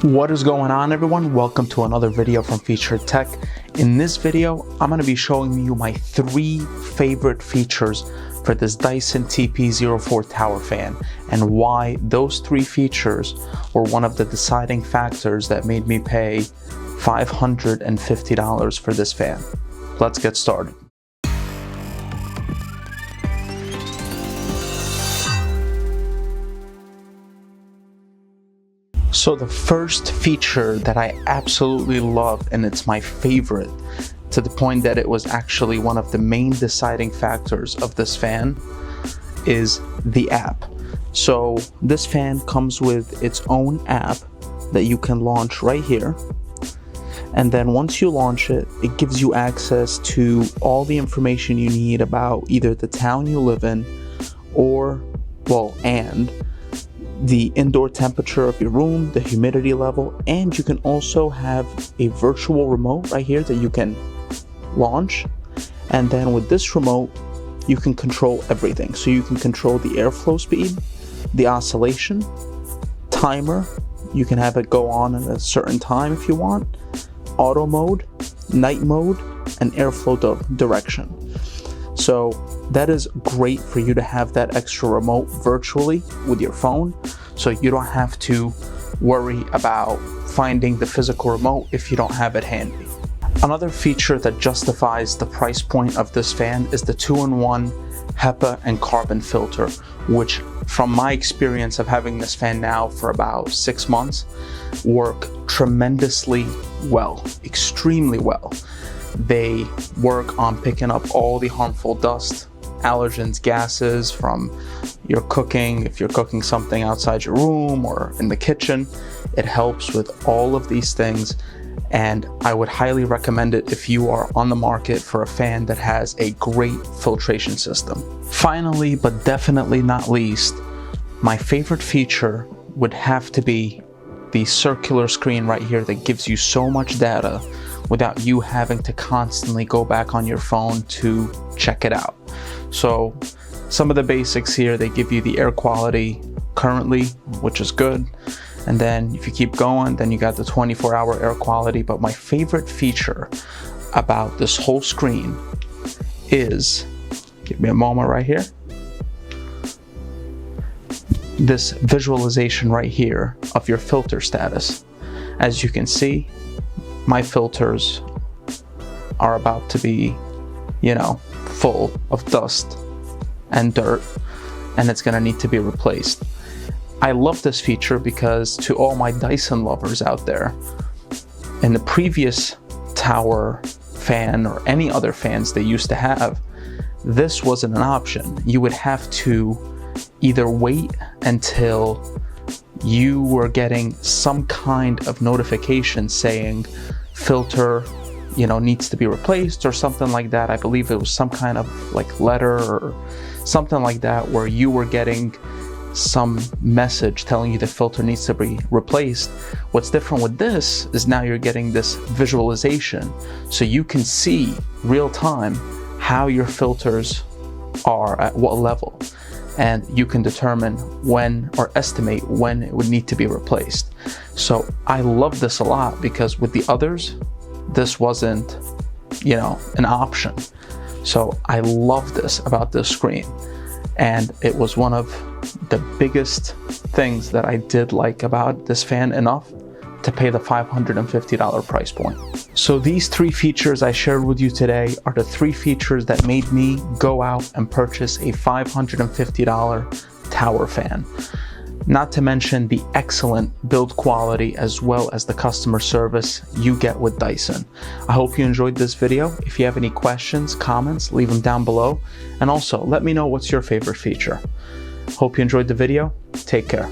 What is going on, everyone? Welcome to another video from Featured Tech. In this video, I'm going to be showing you my 3 favorite features for this Dyson TP04 Tower Fan and why those 3 features were one of the deciding factors that made me pay $550 for this fan. Let's get started. So the first feature that I absolutely love, and it's my favorite to the point that it was actually one of the main deciding factors of this fan, is the app. So this fan comes with its own app that you can launch right here. And then once you launch it, it gives you access to all the information you need about either the town you live in and the indoor temperature of your room, the humidity level, and you can also have a virtual remote right here that you can launch. And then with this remote, you can control everything. So you can control the airflow speed, the oscillation, timer, you can have it go on at a certain time if you want, auto mode, night mode, and airflow direction. So that is great for you to have that extra remote virtually with your phone, so you don't have to worry about finding the physical remote if you don't have it handy. Another feature that justifies the price point of this fan is the 2-in-1 HEPA and carbon filter, which from my experience of having this fan now for about 6 months, work tremendously well, extremely well. They work on picking up all the harmful dust, allergens, gases from your cooking. If you're cooking something outside your room or in the kitchen, it helps with all of these things. And I would highly recommend it if you are on the market for a fan that has a great filtration system. Finally, but definitely not least, my favorite feature would have to be the circular screen right here that gives you so much data without you having to constantly go back on your phone to check it out. So some of the basics here, they give you the air quality currently, which is good. And then if you keep going, then you got the 24-hour air quality. But my favorite feature about this whole screen is, give me a moment right here, this visualization right here of your filter status. As you can see, my filters are about to be, full of dust and dirt, and it's gonna need to be replaced. I love this feature because to all my Dyson lovers out there, in the previous tower fan or any other fans they used to have, this wasn't an option. You would have to either wait until you were getting some kind of notification saying filter needs to be replaced or something like that. I believe it was some kind of like letter or something like that, where you were getting some message telling you the filter needs to be replaced. What's different with this is now you're getting this visualization, so you can see real time how your filters are at what level, and you can determine when or estimate when it would need to be replaced. So I love this a lot because with the others, this wasn't, an option. So I love this about this screen. And it was one of the biggest things that I did like about this fan enough to pay the $550 price point. So these 3 features I shared with you today are the 3 features that made me go out and purchase a $550 tower fan. Not to mention the excellent build quality as well as the customer service you get with Dyson. I hope you enjoyed this video. If you have any questions, comments, leave them down below. And also let me know what's your favorite feature. Hope you enjoyed the video. Take care.